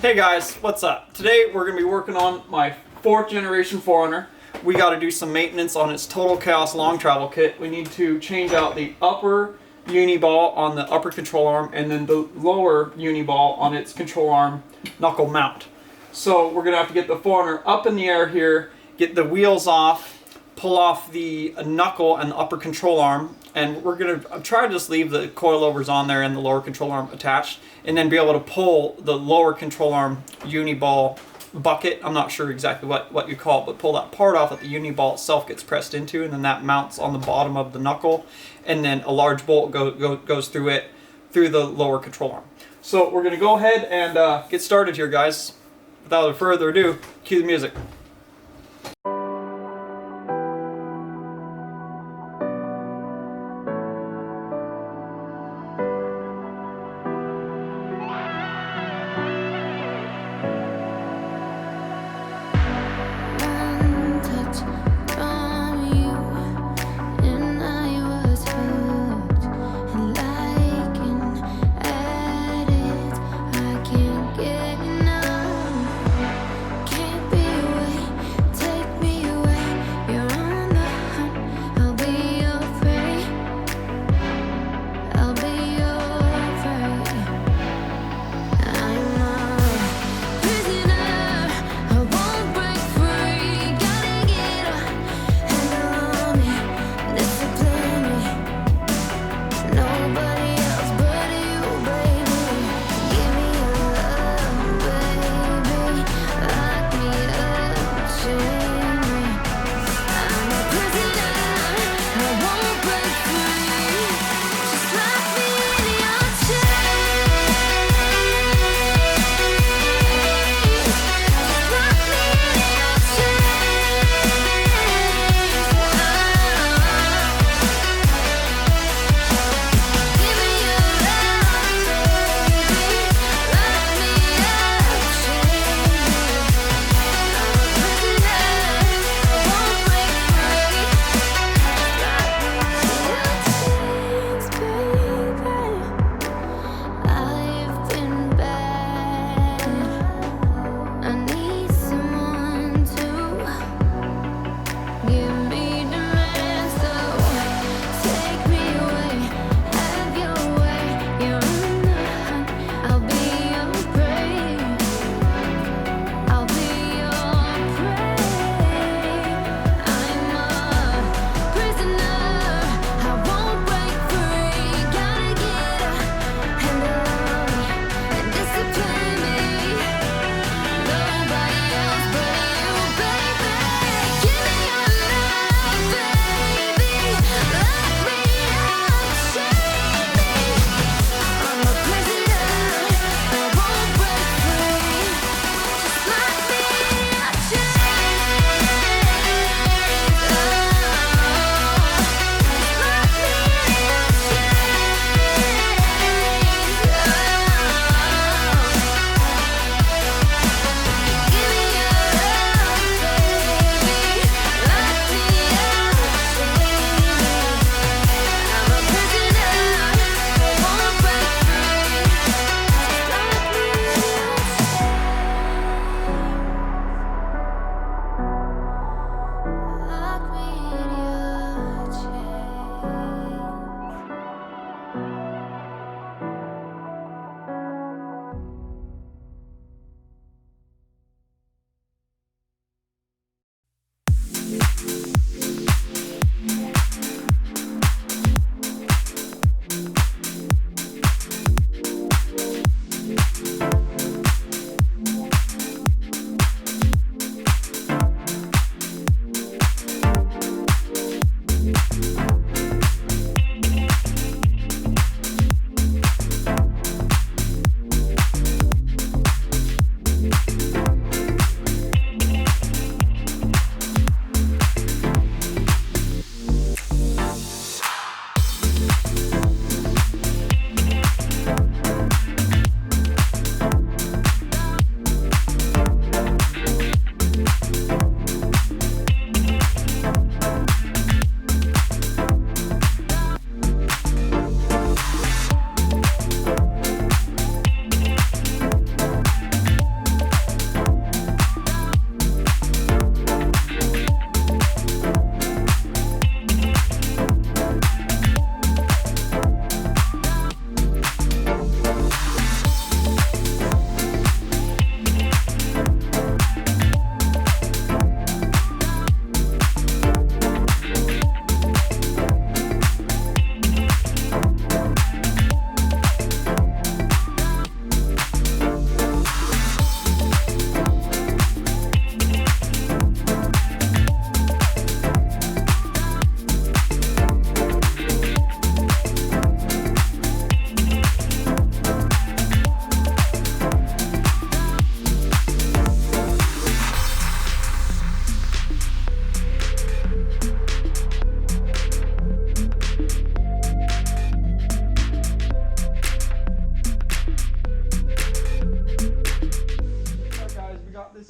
Hey guys, what's up? Today we're going to be working on my 4th generation 4Runner. We got to do some maintenance on its Total Chaos long travel kit. We need to change out the upper UNIBALL on the upper control arm and then the lower UNIBALL on its control arm knuckle mount. So we're going to have to get the 4Runner up in the air here, get the wheels off, pull off the knuckle and the upper control arm, and we're going to try to just leave the coilovers on there and the lower control arm attached, and then be able to pull the lower control arm UNIBALL bucket. I'm not sure exactly what you call it, but pull that part off that the UNIBALL itself gets pressed into, and then that mounts on the bottom of the knuckle, and then a large bolt goes through it, through the lower control arm. So we're going to go ahead and get started here, guys. Without further ado, cue the music. Can't be away.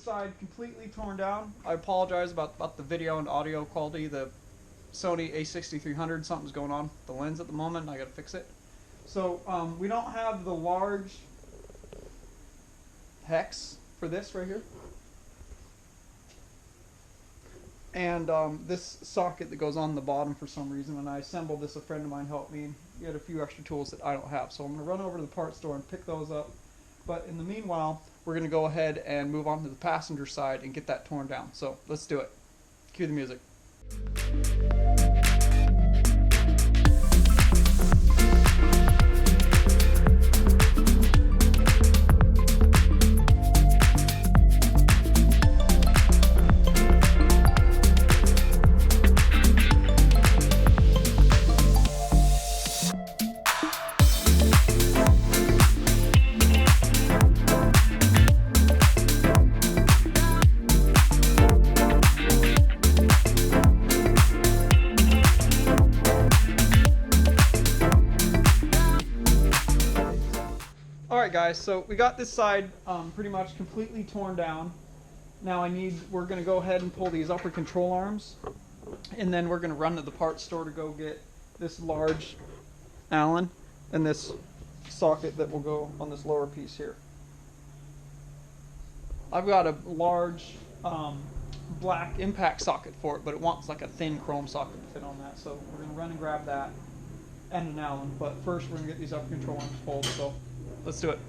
side completely torn down. I apologize about the video and audio quality. The Sony a6300, something's going on with the lens at the moment. I gotta fix it. So we don't have the large hex for this right here. And this socket that goes on the bottom for some reason, and I assembled this. A friend of mine helped me, and he had a few extra tools that I don't have. So I'm going to run over to the parts store and pick those up. But in the meanwhile, we're going to go ahead and move on to the passenger side and get that torn down. So let's do it. Cue the music. Alright guys, so we got this side pretty much completely torn down. Now we're going to go ahead and pull these upper control arms, and then we're going to run to the parts store to go get this large Allen and this socket that will go on this lower piece here. I've got a large black impact socket for it, but it wants like a thin chrome socket to fit on that, so we're going to run and grab that and an Allen. But first we're going to get these upper control arms pulled, so let's do it.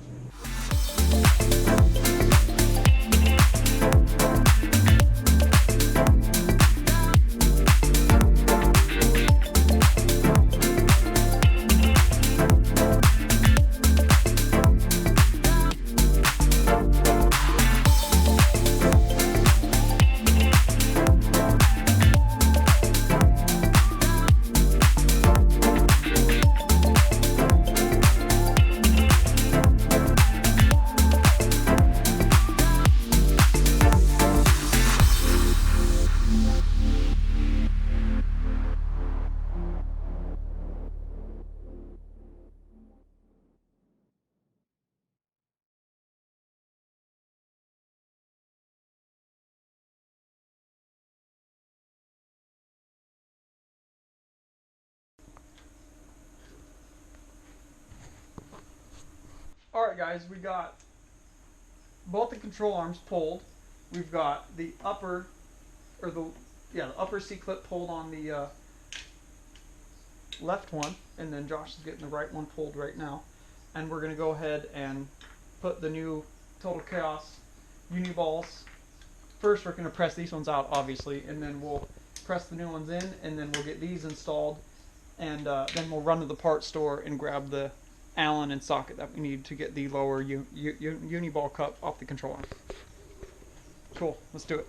Alright guys, we got both the control arms pulled. We've got the upper C-clip pulled on the left one, and then Josh is getting the right one pulled right now. And we're going to go ahead and put the new Total Chaos UNIBALLs. First we're going to press these ones out, obviously, and then we'll press the new ones in, and then we'll get these installed, and then we'll run to the parts store and grab the Allen and socket that we need to get the lower UNIBALL cup off the control arm. Cool, let's do it.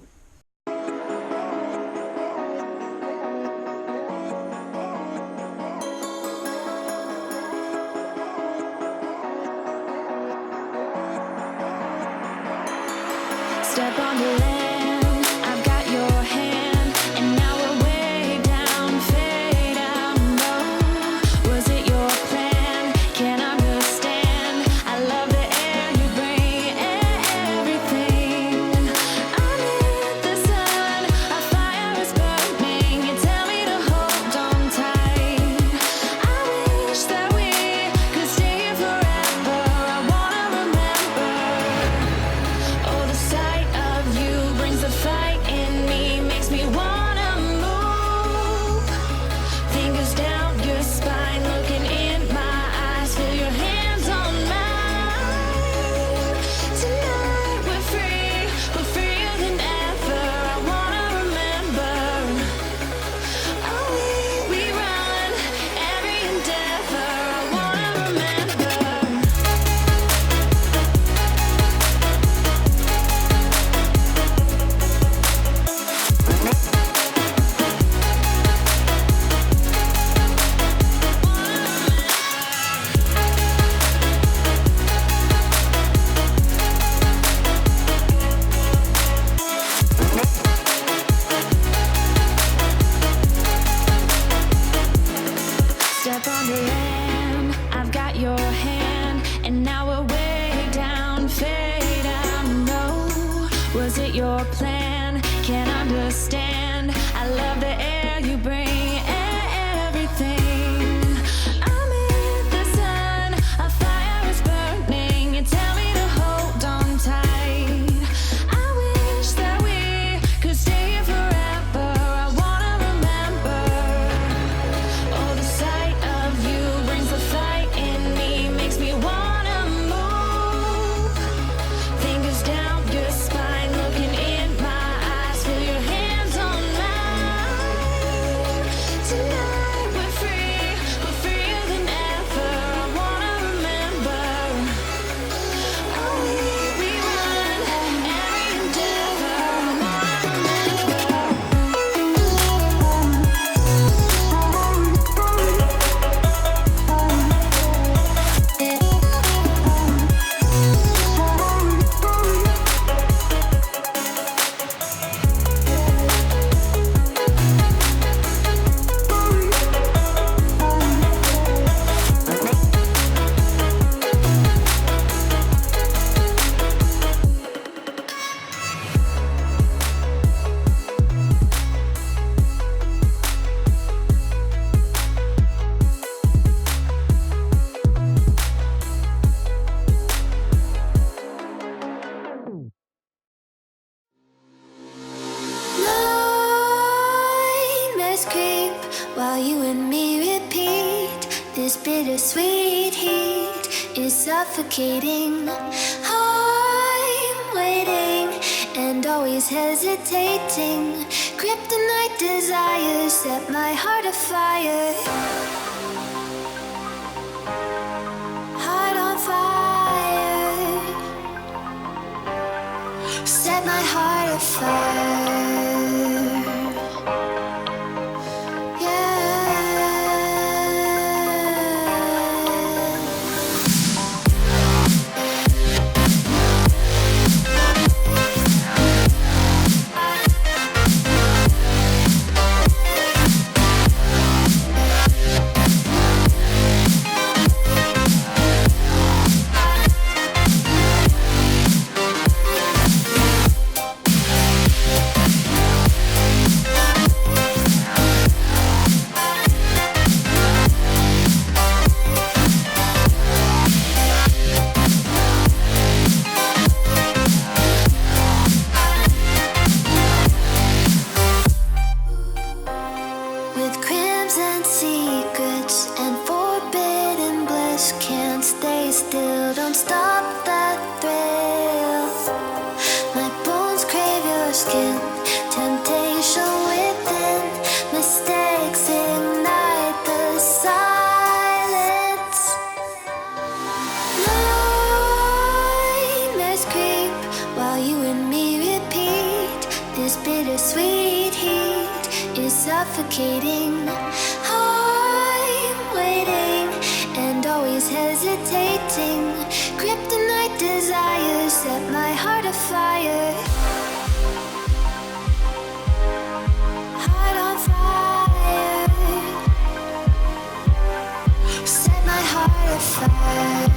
Step on the land, I've got your hand, and now we're way down, fade out low. Was it your plan? Can't understand. I love the air you bring, everything. I'm in the sun, a fire is burning. You tell me to hold on tight. I wish that we could stay here forever. I wanna remember. Oh, the sight of you brings the fight in me, makes me wanna move. Fingers down your spine, looking in my eyes, feel your hands on mine. Tonight we're freer than ever. I wanna remember. Oh, we run every endeavor. I wanna remember. Step on the land, I've got your hand, and now we're way down, fade out, no. Was it suffocating. I'm waiting and always hesitating. Kryptonite desires set my heart afire. Heart on fire. Set my heart afire. Suffocating. I'm waiting and always hesitating. Kryptonite desires set my heart afire. Heart on fire. Set my heart afire.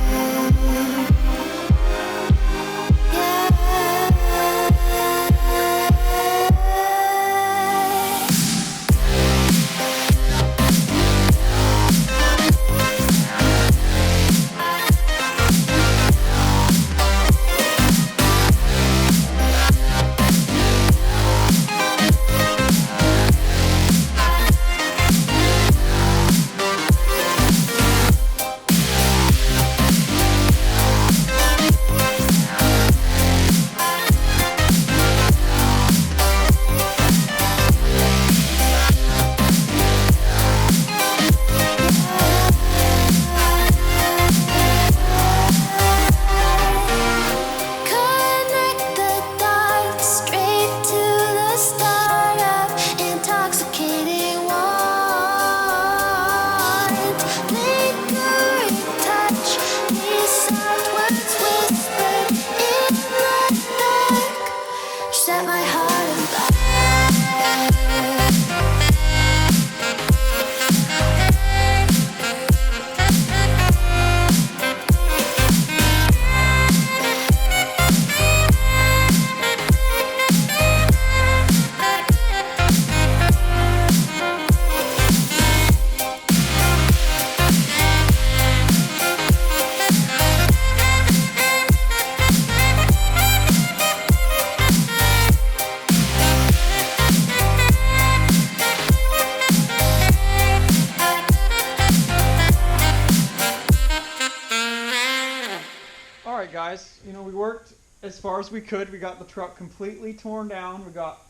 Alright guys, we worked as far as we could. We got the truck completely torn down. We got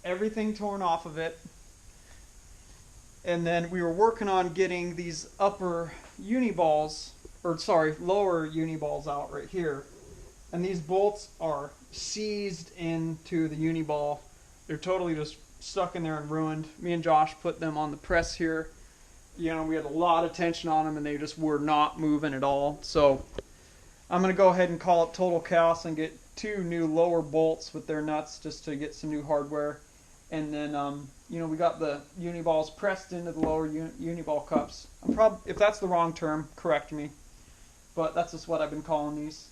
everything torn off of it. And then we were working on getting these lower UNIBALLs out right here. And these bolts are seized into the UNIBALL. They're totally just stuck in there and ruined. Me and Josh put them on the press here. We had a lot of tension on them and they just were not moving at all. So I'm going to go ahead and call up Total Chaos and get 2 new lower bolts with their nuts just to get some new hardware. And then, we got the UNIBALLs pressed into the lower UNIBALL cups. If that's the wrong term, correct me. But that's just what I've been calling these.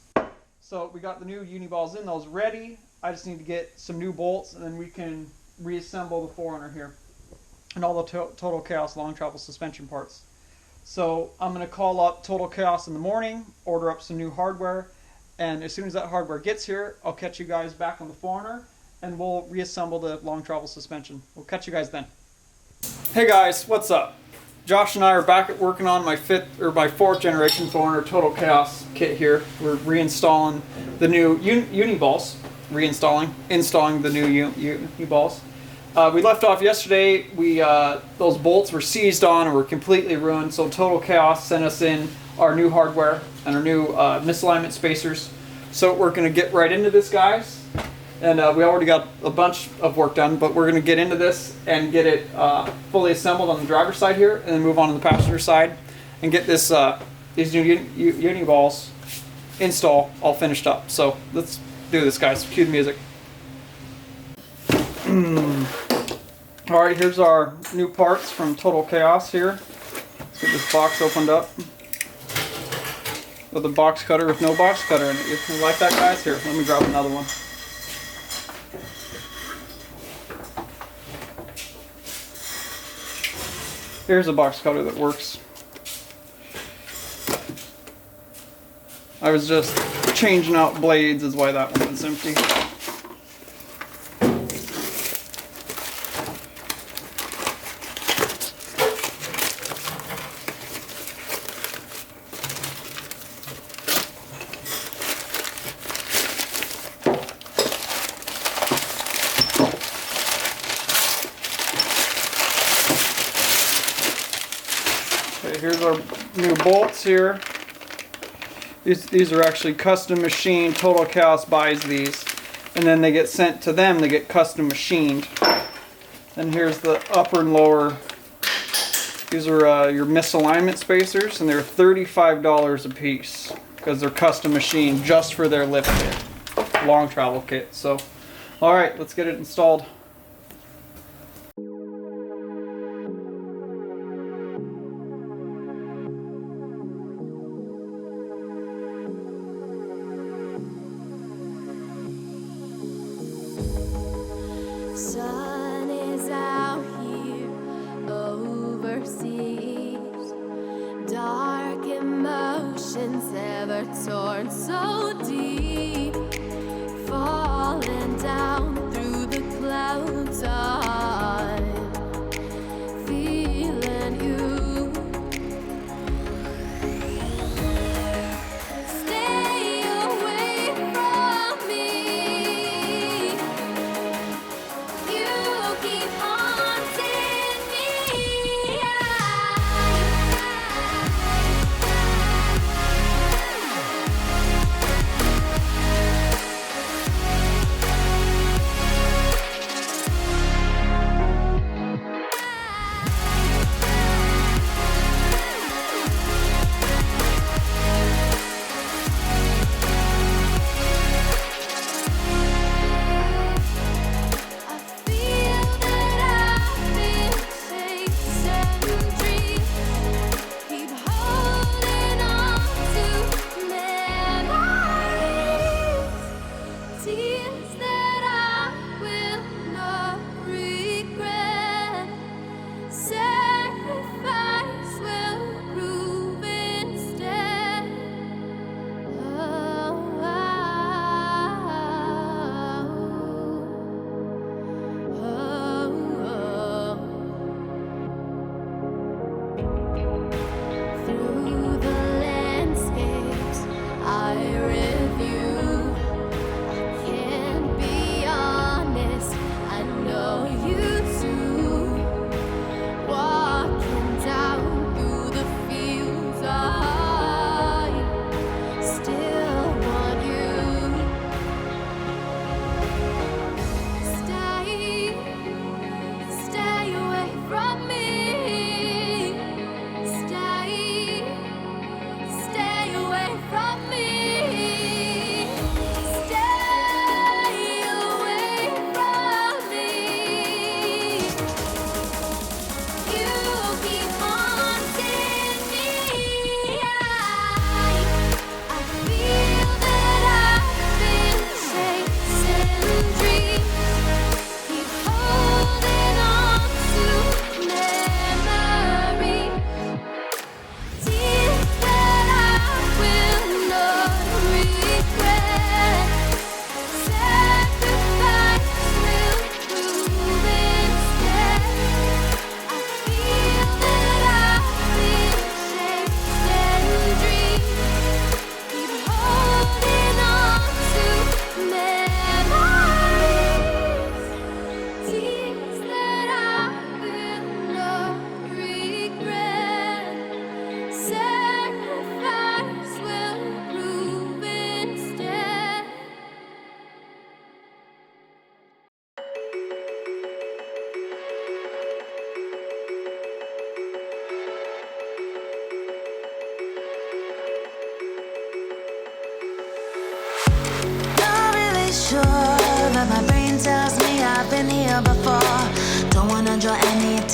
So we got the new UNIBALLs in, those ready. I just need to get some new bolts and then we can reassemble the 4Runner here. And all the Total Chaos long travel suspension parts. So I'm going to call up Total Chaos in the morning, order up some new hardware, and as soon as that hardware gets here, I'll catch you guys back on the 4Runner, and we'll reassemble the long travel suspension. We'll catch you guys then. Hey guys, what's up? Josh and I are back at working on my fourth generation 4RUNNER Total Chaos kit here. We're reinstalling the new UNIBALLs. Installing the new UNIBALLs. We left off yesterday. Those bolts were seized on and were completely ruined. So Total Chaos sent us in our new hardware and our new misalignment spacers. So we're going to get right into this, guys. And we already got a bunch of work done, but we're going to get into this and get it fully assembled on the driver's side here, and then move on to the passenger side and get this these new UNIBALLs install all finished up. So let's do this, guys. Cue the music. Alright, here's our new parts from Total Chaos here. Let's get this box opened up. With a box cutter with no box cutter in it. You like that, guys? Here, let me grab another one. Here's a box cutter that works. I was just changing out blades is why that one was empty. Okay, here's our new bolts here. These are actually custom machined. Total Chaos buys these, and then they get sent to them. They get custom machined. And here's the upper and lower. These are your misalignment spacers, and they're $35 a piece because they're custom machined just for their lift kit, long travel kit. So, all right, let's get it installed. Sun is out here overseas. Dark emotions ever torn so deep, falling down through the clouds.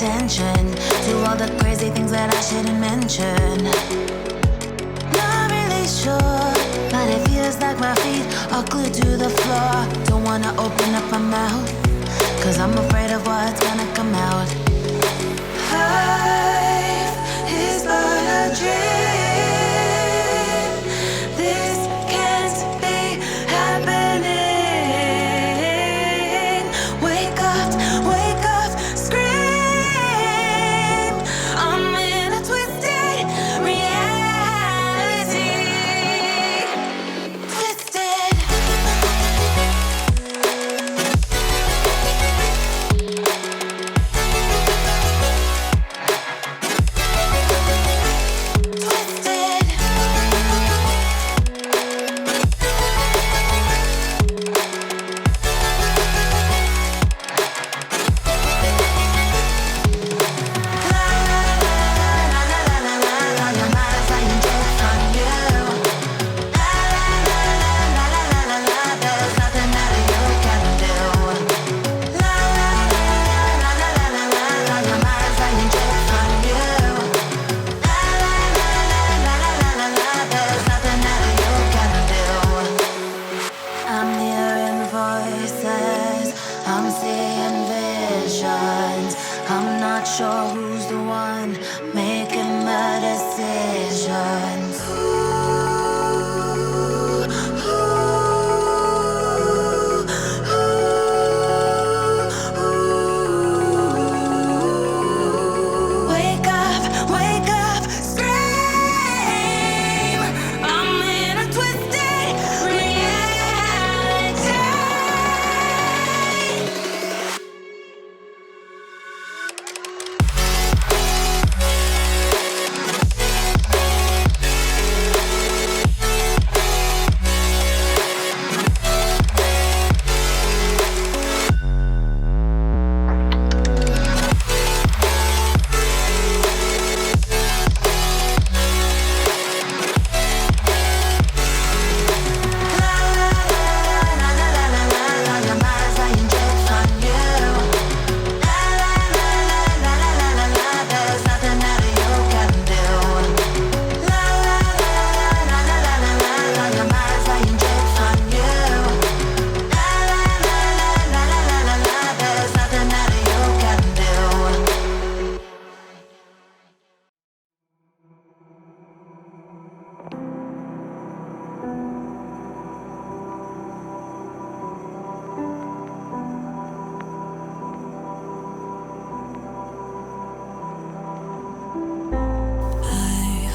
attention to all the crazy things that I shouldn't mention. Not really sure, but it feels like my feet are glued to the floor. Don't wanna open up my mouth, 'cause I'm afraid of what's gonna come out. Life is but a dream. This can't be happening. Wake up, scream. I'm in a twisted reality. Twisted. Sure who's the one making the decisions. Wake up, scream. I'm in a twisted reality.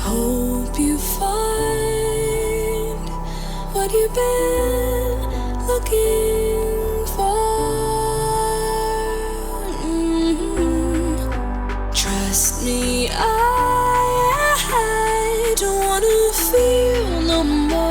Hope you find what you've been looking for. Trust me, I don't wanna feel no more.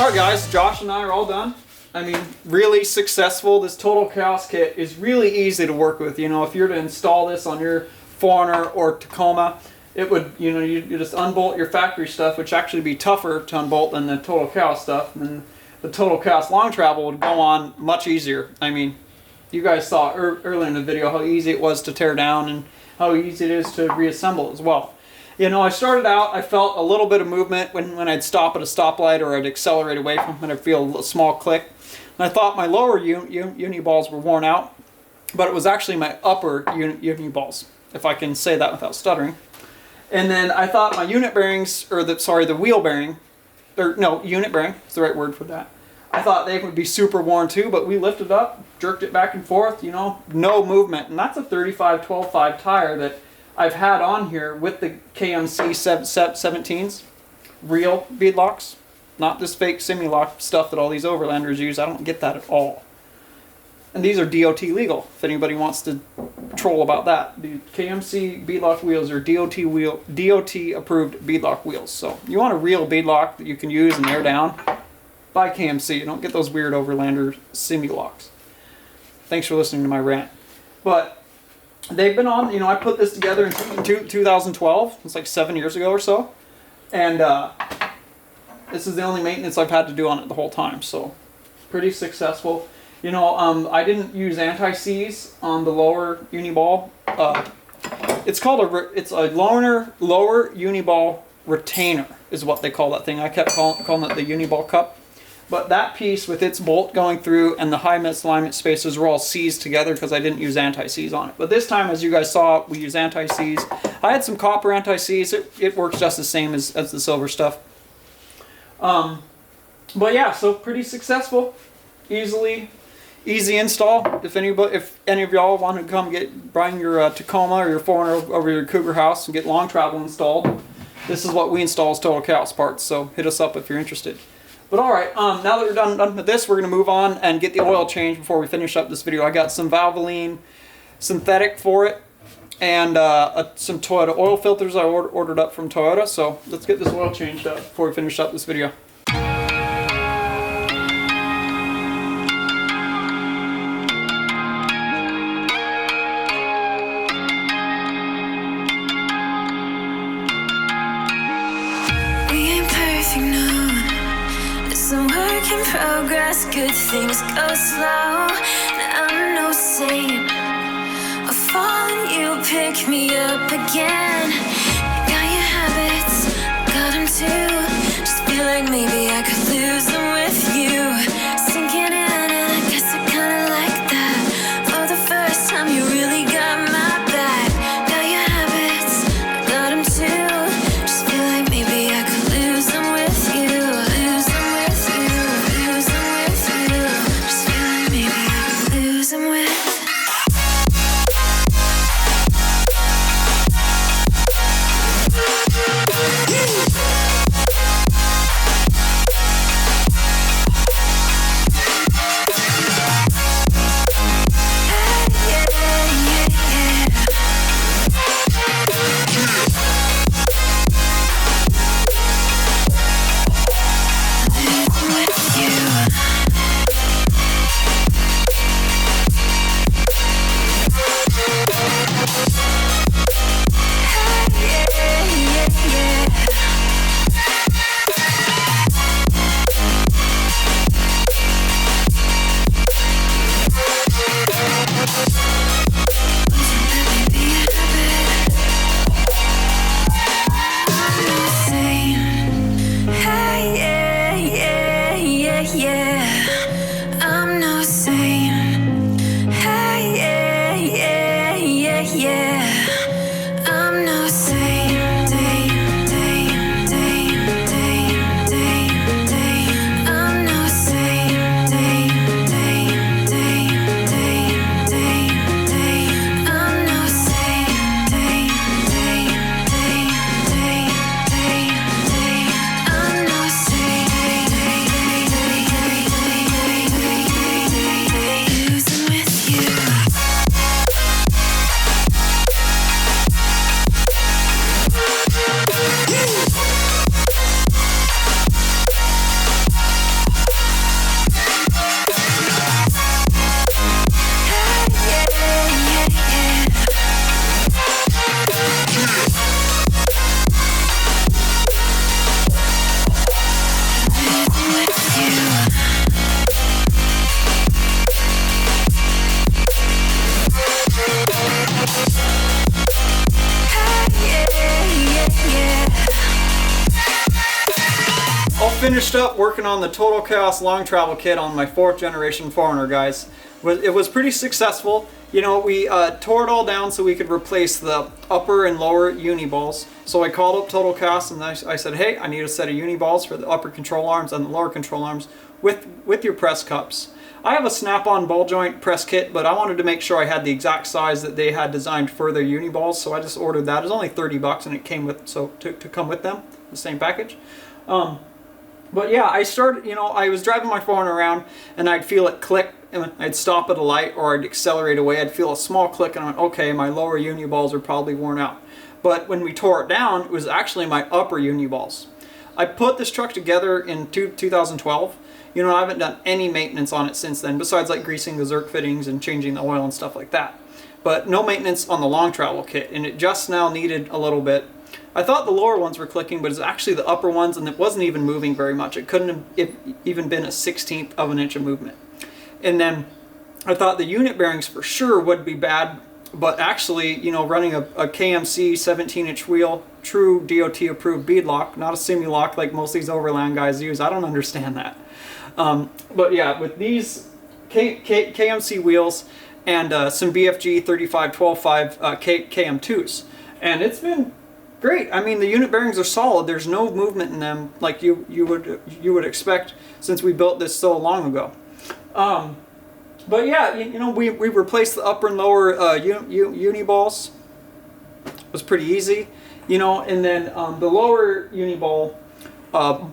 Alright guys, Josh and I are all done. I mean, really successful. This Total Chaos kit is really easy to work with. You know, if you're to install this on your 4Runner or Tacoma, it would, you know, you just unbolt your factory stuff, which actually be tougher to unbolt than the Total Chaos stuff. And the Total Chaos long travel would go on much easier. I mean, you guys saw earlier in the video how easy it was to tear down and how easy it is to reassemble as well. You know, I started out, I felt a little bit of movement when I'd stop at a stoplight or I'd accelerate away from it, I'd feel a small click. And I thought my lower UNIBALLs were worn out, but it was actually my upper UNIBALLs, if I can say that without stuttering. And then I thought my unit bearings, or the wheel bearing, or no, unit bearing is the right word for that. I thought they would be super worn too, but we lifted up, jerked it back and forth, you know, no movement. And that's a 35 12.5 tire that I've had on here with the KMC 17s, real bead locks, not this fake Simi-Lock stuff that all these overlanders use. I don't get that at all. And these are DOT legal, if anybody wants to troll about that. The KMC beadlock wheels are DOT approved beadlock wheels. So you want a real beadlock that you can use and air down, buy KMC. You don't get those weird overlander Simi-Locks. Thanks for listening to my rant. But they've been on, you know, I put this together in 2012. It's like 7 years ago or so. And this is the only maintenance I've had to do on it the whole time. So pretty successful. You know, I didn't use anti-seize on the lower UNIBALL. It's called it's a lower UNIBALL retainer is what they call that thing. I kept calling it the UNIBALL cup. But that piece with its bolt going through and the high misalignment spacers were all seized together because I didn't use anti-seize on it. But this time, as you guys saw, we use anti-seize. I had some copper anti-seize. It works just the same as the silver stuff. But yeah, so pretty successful. Easy install. If any of y'all want to come bring your Tacoma or your 4Runner over to your Cougar house and get long travel installed, this is what we install as Total Chaos parts. So hit us up if you're interested. But all right, now that we're done with this, we're going to move on and get the oil change before we finish up this video. I got some Valvoline synthetic for it and some Toyota oil filters I ordered up from Toyota. So let's get this oil changed up before we finish up this video. Progress, good things go slow. I'm no saint. I fall and you pick me up again. Got your habits, got them too. Just feel like maybe I could lose them with you. Sinking in, and I guess I kinda like that. For the first time, you really got my back. Got your habits, got them too. Just feel like maybe I could lose them with you. finished up working on the Total Chaos long travel kit on my 4th generation 4Runner, guys. It was pretty successful. You know, we tore it all down so we could replace the upper and lower UNIBALLs. So I called up Total Chaos and I said, hey, I need a set of UNIBALLs for the upper control arms and the lower control arms with your press cups. I have a snap-on ball joint press kit, but I wanted to make sure I had the exact size that they had designed for their UNIBALLs, so I just ordered that. It was only $30 and it came with, so to come with them, the same package. But yeah, I started, you know, I was driving my 4Runner around and I'd feel it click and I'd stop at a light or I'd accelerate away. I'd feel a small click and I went, okay, my lower UNIBALLs are probably worn out. But when we tore it down, it was actually my upper UNIBALLs. I put this truck together in 2012. You know, I haven't done any maintenance on it since then, besides like greasing the Zerk fittings and changing the oil and stuff like that. But no maintenance on the long travel kit, and it just now needed a little bit. I thought the lower ones were clicking, but it's actually the upper ones, and it wasn't even moving very much. It couldn't have even been a 1/16 of an inch of movement. And then I thought the unit bearings for sure would be bad, but actually, you know, running a KMC 17-inch wheel, true DOT approved bead lock, not a Simulock like most of these overland guys use. I don't understand that. But yeah, with these KMC wheels and some BFG 35-12.5 KM2s, and it's been great. I mean, the unit bearings are solid. There's no movement in them like you would expect since we built this so long ago. But yeah, you know, we replaced the upper and lower UNIBALLs. It was pretty easy, you know, and then the lower UNIBALL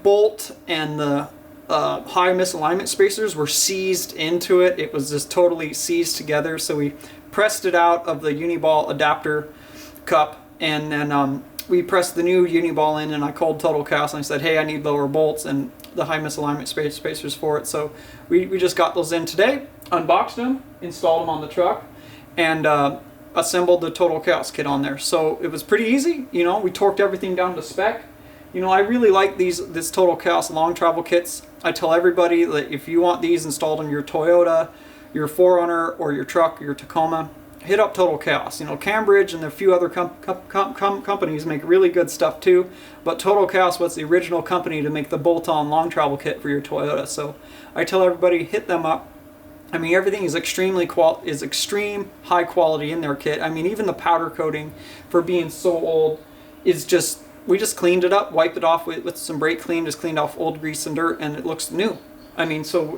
bolt and the high misalignment spacers were seized into it. It was just totally seized together. So we pressed it out of the UNIBALL adapter cup, and then we pressed the new UNIBALL in, and I called Total Chaos and I said, hey, I need lower bolts and the high misalignment spacers for it. So we just got those in today, unboxed them, installed them on the truck, and assembled the Total Chaos kit on there. So it was pretty easy. You know, we torqued everything down to spec. You know, I really like this Total Chaos long travel kits. I tell everybody that if you want these installed on your Toyota, your 4Runner, or your truck, your Tacoma, hit up Total Chaos. You know, Cambridge and a few other companies make really good stuff too, but Total Chaos was the original company to make the bolt-on long travel kit for your Toyota. So I tell everybody, hit them up. I mean, everything is extreme high quality in their kit. I mean, even the powder coating, for being so old, is just, we just cleaned it up, wiped it off with some brake clean, just cleaned off old grease and dirt, and it looks new. I mean, so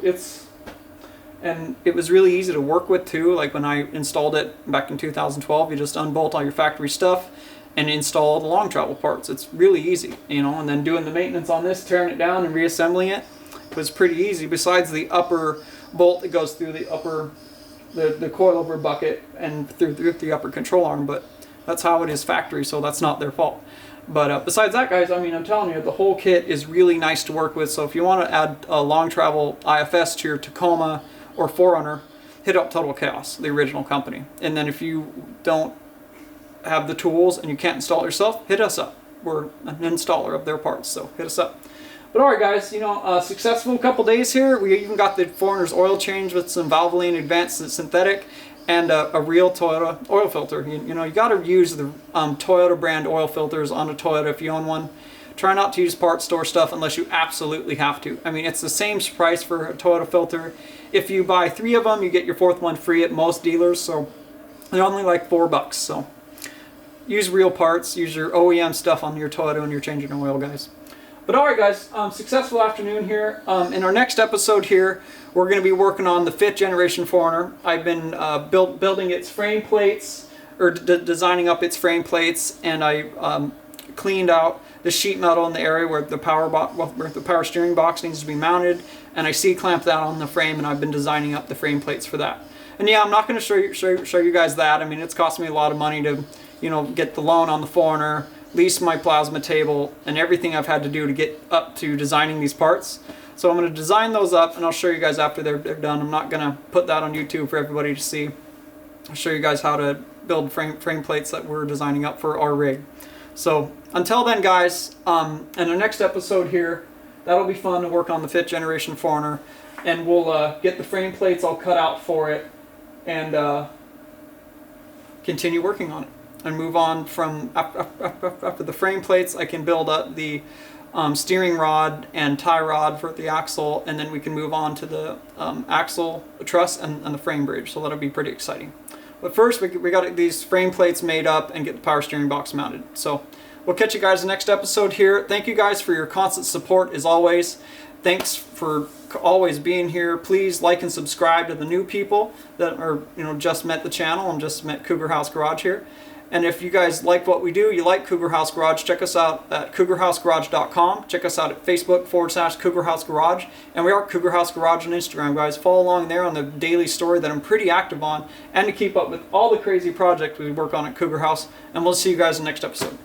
and it was really easy to work with too. Like when I installed it back in 2012, you just unbolt all your factory stuff and install the long travel parts. It's really easy, you know, and then doing the maintenance on this, tearing it down and reassembling it was pretty easy, besides the upper bolt that goes through the upper, the coilover bucket and through the upper control arm, but that's how it is factory, so that's not their fault. But besides that, guys, I mean, I'm telling you, the whole kit is really nice to work with. So if you want to add a long travel IFS to your Tacoma or 4Runner, hit up Total Chaos, the original company. And then if you don't have the tools and you can't install it yourself, hit us up. We're an installer of their parts, so hit us up. But alright, guys, you know, successful couple days here. We even got the 4Runner's oil change with some Valvoline Advanced Synthetic and a real Toyota oil filter. You know, you got to use the Toyota brand oil filters on a Toyota if you own one. Try not to use parts store stuff unless you absolutely have to. I mean, it's the same price for a Toyota filter. If you buy 3 of them, you get your 4th one free at most dealers, so they're only like $4. So use real parts, use your OEM stuff on your Toyota when you're changing oil, guys. But alright, guys, successful afternoon here. In our next episode here, we're going to be working on the 5th generation 4Runner. I've been building its frame plates, or designing up its frame plates, and I cleaned out the sheet metal in the area where the power steering box needs to be mounted, and I C-clamped that on the frame, and I've been designing up the frame plates for that. And yeah, I'm not going to show you guys that. I mean, it's cost me a lot of money to, you know, get the loan on the 4Runner, lease my plasma table, and everything I've had to do to get up to designing these parts. So I'm going to design those up, and I'll show you guys after they're done. I'm not going to put that on YouTube for everybody to see. I'll show you guys how to build frame plates that we're designing up for our rig. So until then, guys, in the next episode here, that'll be fun to work on the 5th generation 4Runner, and we'll get the frame plates all cut out for it and continue working on it and move on from after the frame plates. I can build up the steering rod and tie rod for the axle, and then we can move on to the axle truss and the frame bridge, so that'll be pretty exciting. But first, we got these frame plates made up and get the power steering box mounted. So we'll catch you guys in the next episode here. Thank you guys for your constant support as always. Thanks for always being here. Please like and subscribe to the new people that are, just met the channel and just met Cougar House Garage here. And if you guys like what we do, you like Cougar House Garage, check us out at cougarhousegarage.com. Check us out at Facebook/Cougar House Garage. And we are Cougar House Garage on Instagram, guys. Follow along there on the daily story that I'm pretty active on, and to keep up with all the crazy projects we work on at Cougar House. And we'll see you guys in the next episode.